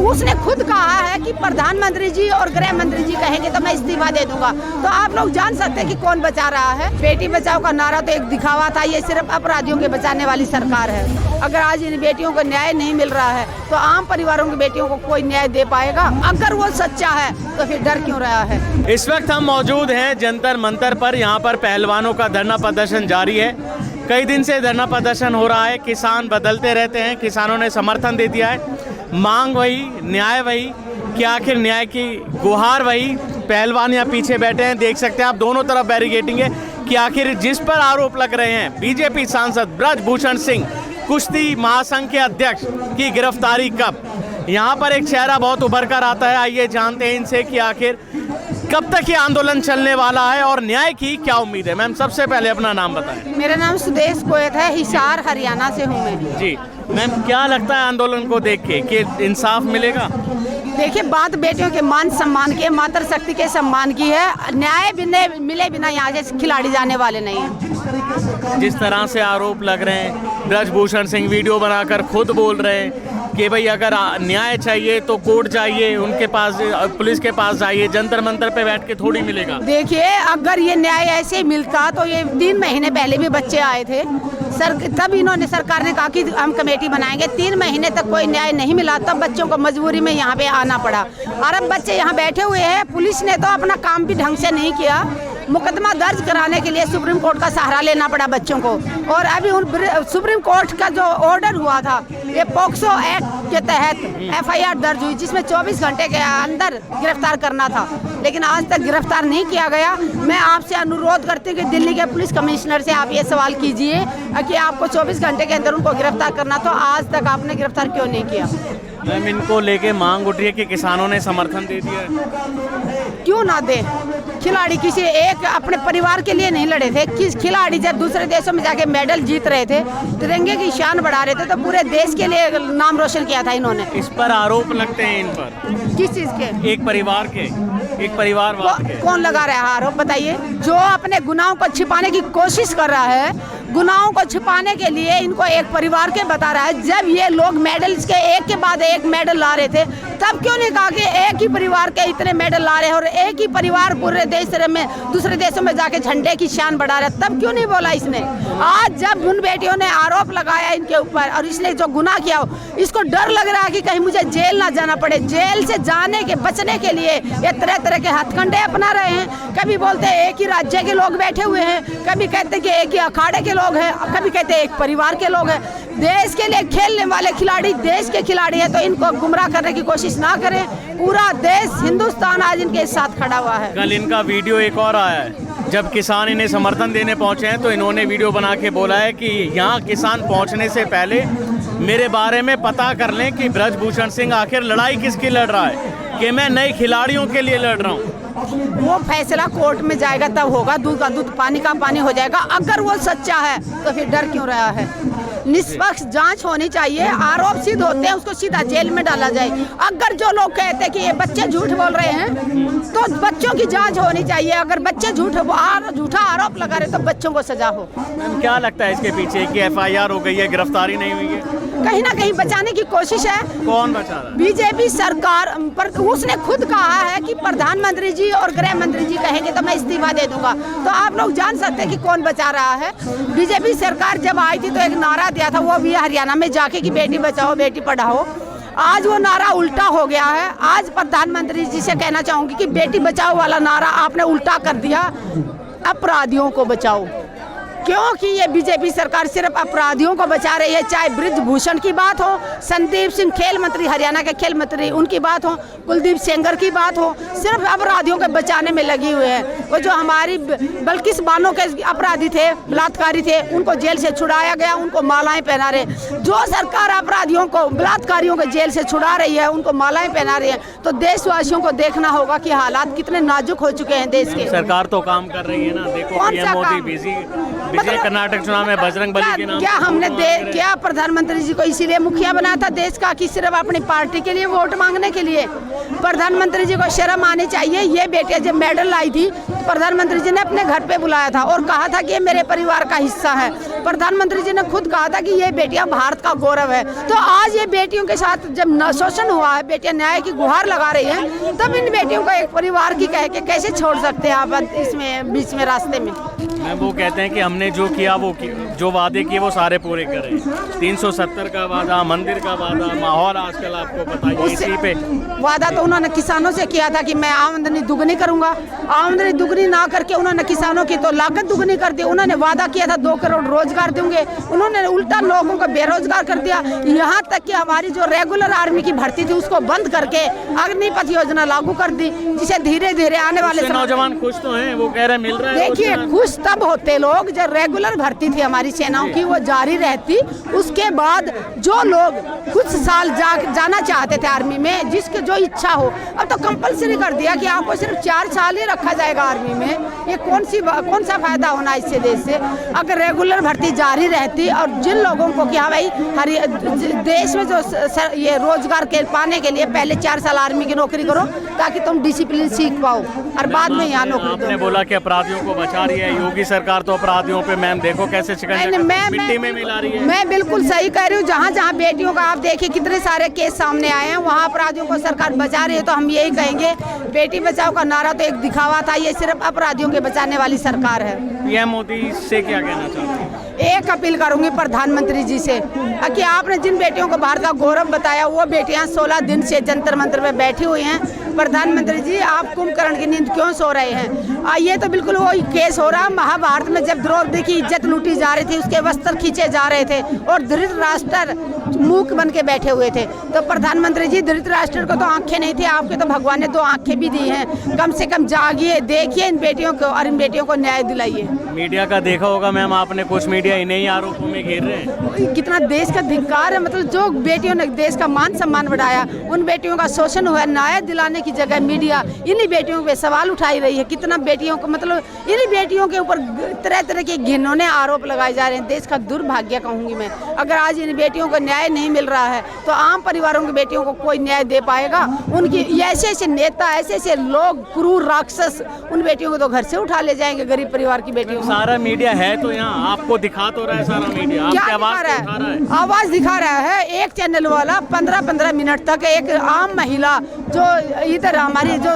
उसने खुद कहा है कि प्रधानमंत्री जी और गृह मंत्री जी कहेंगे तो मैं इस्तीफा दे दूंगा। तो आप लोग जान सकते हैं कि कौन बचा रहा है। बेटी बचाओ का नारा तो एक दिखावा था, ये सिर्फ अपराधियों के बचाने वाली सरकार है। अगर आज इन बेटियों को न्याय नहीं मिल रहा है तो आम परिवारों की बेटियों को कोई न्याय दे पाएगा? अगर वो सच्चा है तो फिर डर क्यों रहा है? इस वक्त हम मौजूद हैं जंतर मंतर पर। यहाँ पर पहलवानों का धरना प्रदर्शन जारी है। कई दिन से धरना प्रदर्शन हो रहा है। किसान बदलते रहते हैं, किसानों ने समर्थन दे दिया है। मांग वही, न्याय वही, कि आखिर न्याय की गुहार वही। पहलवान यहाँ पीछे बैठे हैं, देख सकते हैं आप, दोनों तरफ बैरिकेडिंग है कि आखिर जिस पर आरोप लग रहे हैं बीजेपी सांसद ब्रजभूषण सिंह, कुश्ती महासंघ के अध्यक्ष की गिरफ्तारी कब? यहाँ पर एक चेहरा बहुत उभर कर आता है। आइए जानते हैं इनसे कि आखिर कब तक ये आंदोलन चलने वाला है और न्याय की क्या उम्मीद है। मैम सबसे पहले अपना नाम बताएं। मेरा नाम सुदेश कोयत है, हिसार हरियाणा से हूँ मैं। जी मैम, क्या लगता है आंदोलन को देख के कि इंसाफ मिलेगा? देखिए, बात बेटियों के मान सम्मान की है, मातृशक्ति के सम्मान की है। न्याय मिले बिना यहाँ से खिलाड़ी जाने वाले नहीं हैं। जिस तरह से आरोप लग रहे हैं, ब्रजभूषण सिंह वीडियो बनाकर खुद बोल रहे हैं कि भाई अगर न्याय चाहिए तो कोर्ट जाइए, उनके पास, पुलिस के पास जाइए, जंतर मंतर पे बैठ के थोड़ी मिलेगा। देखिए, अगर ये न्याय ऐसे मिलता तो ये 3 महीने पहले भी बच्चे आए थे सर, तब इन्होंने, सरकार ने कहा कि हम कमेटी बनाएंगे। 3 महीने तक कोई न्याय नहीं मिला, तब बच्चों को मजबूरी में यहाँ पे आना पड़ा। और अब बच्चे यहाँ बैठे हुए हैं। पुलिस ने तो अपना काम भी ढंग से नहीं किया। मुकदमा दर्ज कराने के लिए सुप्रीम कोर्ट का सहारा लेना पड़ा बच्चों को। और अभी सुप्रीम कोर्ट का जो ऑर्डर हुआ था, ये पोक्सो एक्ट के तहत FIR दर्ज हुई, जिसमें 24 घंटे के अंदर गिरफ्तार करना था, लेकिन आज तक गिरफ्तार नहीं किया गया। मैं आपसे अनुरोध करती हूँ कि दिल्ली के पुलिस कमिश्नर से आप ये सवाल कीजिए कि आपको 24 घंटे के अंदर उनको गिरफ्तार करना, तो आज तक आपने गिरफ्तार क्यों नहीं किया? मैम, इनको लेके मांग उठ रही है कि किसानों ने समर्थन दे दिया है। क्यों ना दे? खिलाड़ी किसी एक अपने परिवार के लिए नहीं लड़े थे। किस खिलाड़ी जब दूसरे देशों में जाके मेडल जीत रहे थे, तिरंगे की शान बढ़ा रहे थे, तो पूरे देश के लिए नाम रोशन किया था इन्होंने। इस पर आरोप लगते हैं इन पर। किस चीज के? एक परिवार के, एक परिवारवाद के। कौन लगा रहा है आरोप, बताइए? जो अपने गुनाहों को छिपाने की कोशिश कर रहा है, गुनाहों को छिपाने के लिए इनको एक परिवार के बता रहा है। जब ये लोग मेडल्स के एक के बाद एक मेडल ला रहे थे, तब क्यों नहीं कहा कि एक ही परिवार के इतने मेडल ला रहे हैं और एक ही परिवार पूरे देश में, दूसरे देशों में जाके झंडे की शान बढ़ा रहा है? तब क्यों नहीं बोला इसने? आज जब उन बेटियों ने आरोप लगाया इनके ऊपर और इसने जो गुनाह किया हो, इसको डर लग रहा है कि कहीं मुझे जेल ना जाना पड़े। जेल से जाने के, बचने के लिए ये तरह तरह के हथकंडे अपना रहे हैं। कभी बोलते हैं एक ही राज्य के लोग बैठे हुए हैं, कभी कहते हैं कि एक ही अखाड़े के लोग हैं, कभी कहते हैं एक परिवार के लोग हैं। देश के लिए खेलने वाले खिलाड़ी देश के खिलाड़ी है, तो इनको गुमराह करने की कोशिश ना करें। पूरा देश, हिंदुस्तान आज इनके साथ खड़ा हुआ है। कल इनका वीडियो एक और आया है, जब किसान इन्हें समर्थन देने पहुंचे हैं तो इन्होंने वीडियो बना के बोला है कि यहाँ किसान पहुंचने से पहले मेरे बारे में पता कर लें कि ब्रजभूषण सिंह आखिर लड़ाई किसकी लड़ रहा है, कि मैं नए खिलाड़ियों के लिए लड़ रहा हूँ। वो फैसला कोर्ट में जाएगा तब होगा, दूध का दूध पानी का पानी हो जाएगा। अगर वो सच्चा है तो फिर डर क्यों रहा है? निष्पक्ष जांच होनी चाहिए। आरोप सिद्ध होते हैं उसको सीधा जेल में डाला जाए। अगर जो लोग कहते हैं कि ये बच्चे झूठ बोल रहे हैं, तो बच्चों की जांच होनी चाहिए। अगर बच्चे झूठा आरोप लगा रहे तो बच्चों को सजा हो। क्या लगता है इसके पीछे कि FIR हो गई है, गिरफ्तारी नहीं हुई है? कहीं ना कहीं बचाने की कोशिश है। कौन बचा रहा है? बीजेपी सरकार। पर उसने खुद कहा है कि प्रधानमंत्री जी और गृह मंत्री जी कहेंगे तो मैं इस्तीफा दे दूंगा। तो आप लोग जान सकते हैं कि कौन बचा रहा है। बीजेपी सरकार जब आई थी तो एक नारा दिया था, वो भी हरियाणा में जाके कि बेटी बचाओ बेटी पढ़ाओ। आज वो नारा उल्टा हो गया है। आज प्रधानमंत्री जी से कहना चाहूंगी कि बेटी बचाओ वाला नारा आपने उल्टा कर दिया, अपराधियों को बचाओ। क्योंकि ये बीजेपी सरकार सिर्फ अपराधियों को बचा रही है। चाहे ब्रजभूषण की बात हो, संदीप सिंह खेल मंत्री, हरियाणा के खेल मंत्री, उनकी बात हो, कुलदीप सेंगर की बात हो, सिर्फ अपराधियों को बचाने में लगी हुई है। वो जो हमारी बल्किस बानो के अपराधी थे, बलात्कारी थे, उनको जेल से छुड़ाया गया, उनको मालाएं पहना रहे। जो सरकार अपराधियों को, बलात्कारियों को जेल से छुड़ा रही है, उनको मालाएं पहना रही है, तो देशवासियों को देखना होगा कि हालात कितने नाजुक हो चुके हैं देश के। सरकार तो काम कर रही है ना, देखो पीएम मोदी बिजी कर्नाटक चुनाव में बजरंग बली के नाम। क्या हमने क्या प्रधानमंत्री जी को इसीलिए मुखिया बनाया था देश का कि सिर्फ अपनी पार्टी के लिए वोट मांगने के लिए? प्रधानमंत्री जी को शर्म आनी चाहिए। ये बेटियां जब मेडल लाई थी, प्रधानमंत्री जी ने अपने घर पे बुलाया था और कहा था कि ये मेरे परिवार का हिस्सा है। प्रधानमंत्री जी ने खुद कहा था कि ये बेटियां भारत का गौरव है। तो आज ये बेटियों के साथ जब शोषण हुआ है, बेटियां न्याय की गुहार लगा रही हैं, तब इन बेटियों को एक परिवार की कह के कैसे छोड़ सकते हैं आप इसमें बीच में रास्ते में? वो कहते हैं कि हमने जो किया जो वादे किए वो सारे पूरे करें। 370 का वादा, मंदिर का वादा, माहौल आजकल आपको पता है इसी पे वादा तो उन्होंने किसानों से किया था कि मैं आमदनी दुगनी करूंगा। आमदनी दुगनी ना करके उन्होंने किसानों की तो लागत दुगनी कर दी। उन्होंने वादा किया था 2 करोड़ रोजगार देंगे, उन्होंने उल्टा लोगों को बेरोजगार कर दिया। यहाँ तक कि हमारी जो रेगुलर आर्मी की भर्ती थी उसको बंद करके अग्निपथ योजना लागू कर दी, जिसे धीरे धीरे आने वाले नौजवान खुश तो हैं, वो कह रहे मिल रहा है। देखिए, खुश तब होते लोग जब रेगुलर भर्ती थी हमारी सेनाओं की वो जारी रहती। उसके बाद जो लोग कुछ साल जाना चाहते थे आर्मी में, जिसकी जो इच्छा हो, अब तो कंपलसरी कर दिया कि आपको सिर्फ 4 साल ही रखा जाएगा आर्मी में। ये कौन सा फायदा होना इससे देश से? अगर रेगुलर भर्ती जारी रहती और जिन लोगों को क्या भाई देश में जो ये रोजगार के पाने के लिए पहले 4 साल आर्मी की नौकरी करो ताकि तुम डिसिप्लिन सीख पाओ और बाद में यहाँ नौकरी। आपने बोला कि अपराधियों को बचा रही है योगी सरकार, तो अपराधियों पे मैम देखो कैसे मिट्टी में मिला रही है। मैं बिल्कुल सही कह रही हूँ। जहाँ जहाँ बेटियों का आप देखिए कितने सारे केस सामने आए हैं, वहाँ अपराधियों को सरकार बचा रही है। तो हम यही कहेंगे, बेटी बचाओ का नारा तो एक दिखावा था, ये सिर्फ अपराधियों के बचाने वाली सरकार है। पीएम मोदी से क्या कहना चाहते हैं? एक अपील करूंगी प्रधानमंत्री जी से कि आपने जिन बेटियों को भारत का गौरव बताया वो बेटियां 16 दिन से जंतर मंतर में बैठी हुई हैं। प्रधानमंत्री जी, आप कुंभकर्ण की नींद क्यों सो रहे हैं? ये तो बिल्कुल वो केस हो रहा। महाभारत में जब द्रौपदी की इज्जत लूटी जा रही थी, उसके वस्त्र खींचे जा रहे थे और धृतराष्ट्र मूक बन के बैठे हुए थे। तो प्रधानमंत्री जी, धृतराष्ट्र को तो आंखें नहीं थी, आपके तो भगवान ने 2 आंखें भी दी हैं। कम से कम जागिए, देखिए इन बेटियों को और इन बेटियों को न्याय दिलाइए। मीडिया का देखा होगा मैम आपने, कुछ मीडिया इन्हीं आरोपों में घेर रहे हैं। कितना देश का धिक्कार है। मतलब जो बेटियों ने देश का मान सम्मान बढ़ाया, उन बेटियों का शोषण हुआ। न्याय दिलाने की जगह मीडिया इन्हीं बेटियों पे सवाल उठाई रही है। कितना बेटियों को मतलब इन्हीं बेटियों के ऊपर तरह तरह के घिनौने आरोप लगाए जा रहे हैं। देश का दुर्भाग्य कहूँगी मैं। अगर आज इन बेटियों को न्याय नहीं मिल रहा है तो आम परिवारों की बेटियों को कोई न्याय दे पाएगा? उनकी ऐसे ऐसे नेता, ऐसे ऐसे लोग, क्रूर राक्षस उन बेटियों को तो घर से उठा ले जाएंगे, गरीब परिवार की बेटियों को। सारा मीडिया है तो यहाँ आपको दिखा तो रहा है सारा मीडिया, क्या दिखा रहा है? आवाज दिखा रहा है। एक चैनल वाला 15-15 मिनट तक एक आम महिला जो इधर हमारी जो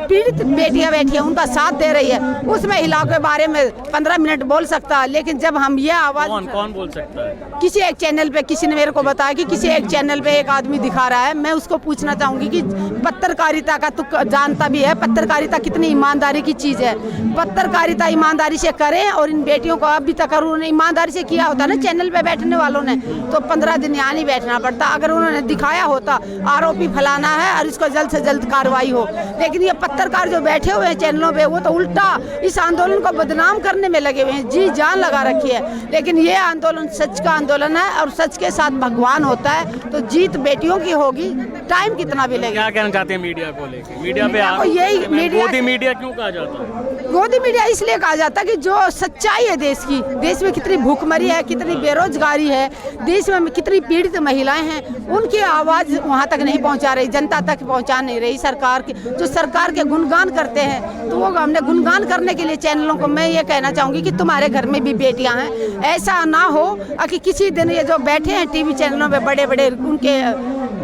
पीड़ित बेटियां बैठी है उनका साथ दे रही है, उस महिला के बारे में 15 मिनट बोल सकता है। लेकिन जब हम ये आवाज कौन बोल सकता है? किसी एक चैनल पे किसी ने मेरे को बताया कि किसी एक चैनल पे एक आदमी दिखा रहा है। मैं उसको पूछना चाहूंगी कि पत्रकारिता का तू जानता भी है, पत्रकारिता कितनी ईमानदारी की चीज है। पत्रकारिता ईमानदारी से करें और इन बेटियों को अभी तक उन्होंने ईमानदारी से किया होता ना चैनल पे बैठने वालों ने, तो 15 दिन यहाँ नहीं बैठना पड़ता। अगर उन्होंने दिखाया होता आरोपी फलाना है और इसको जल्द से जल्द कार्रवाई हो। लेकिन ये पत्रकार जो बैठे हुए हैं चैनलों पे, वो तो उल्टा इस आंदोलन को बदनाम करने में लगे हुए हैं, जी जान लगा रखी है। लेकिन ये आंदोलन सच का आंदोलन है और सच के साथ भगवान होता है, तो जीत बेटियों की होगी, टाइम कितना भी लगेगा। क्या कहना चाहते हैं मीडिया को लेकर? मीडिया पे यही मीडिया क्यों कहा जाता है? गोदी मीडिया इसलिए कहा जाता है कि जो सच्चाई है देश की, देश में कितनी भूखमरी है, कितनी बेरोजगारी है, देश में कितनी पीड़ित महिलाएं हैं, उनकी आवाज़ वहाँ तक नहीं पहुँचा रही, जनता तक पहुँचा नहीं रही। सरकार के जो सरकार के गुणगान करते हैं, तो वो हमने गुणगान करने के लिए चैनलों को मैं ये कहना चाहूँगी कि तुम्हारे घर में भी बेटियाँ हैं। ऐसा ना हो कि किसी दिन ये जो बैठे हैं टीवी चैनलों पे बड़े बड़े उनके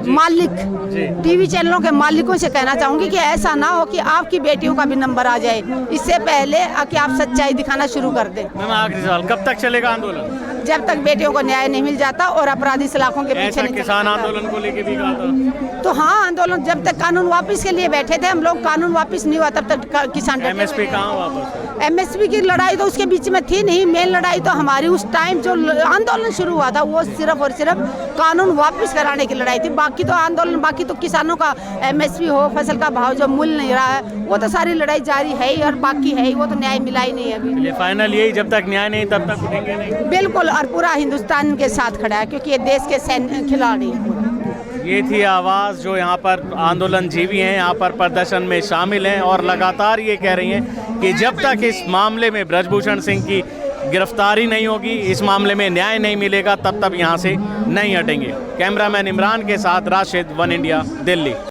मालिक, टीवी चैनलों के मालिकों से कहना चाहूँगी कि ऐसा ना हो कि आपकी बेटियों का भी नंबर आ जाए, इससे पहले कि आप सच्चाई दिखाना शुरू कर दें। मैम आखिरी सवाल, कब तक चलेगा आंदोलन? जब तक बेटियों को न्याय नहीं मिल जाता और अपराधी सलाखों के पीछे नहीं। किसान आंदोलन को लेके भी कहा था। तो हाँ, आंदोलन जब तक कानून वापस के लिए बैठे थे हम लोग, कानून वापस नहीं हुआ तब तक किसान। एमएसपी कहाँ वापस? एमएसपी की लड़ाई तो उसके बीच में थी नहीं। मेन लड़ाई तो हमारी उस टाइम जो आंदोलन शुरू हुआ था वो सिर्फ और सिर्फ कानून वापस कराने की लड़ाई थी। बाकी तो आंदोलन, बाकी तो किसानों का एमएसपी हो, फसल का भाव जो मूल्य नहीं रहा है, वो तो सारी लड़ाई जारी है ही और बाकी है ही, वो तो न्याय मिला ही नहीं है अभी। फाइनल यही, जब तक न्याय नहीं तब तक उठेंगे नहीं। बिल्कुल, और पूरा हिंदुस्तान के साथ खड़ा है क्योंकि ये देश के खिलाड़ी हैं। ये थी आवाज़ जो यहाँ पर आंदोलन जीवी हैं, यहाँ पर प्रदर्शन में शामिल हैं और लगातार ये कह रही हैं कि जब तक इस मामले में ब्रजभूषण सिंह की गिरफ्तारी नहीं होगी, इस मामले में न्याय नहीं मिलेगा, तब तक यहाँ से नहीं हटेंगे। कैमरामैन इमरान के साथ राशिद, वन इंडिया, दिल्ली।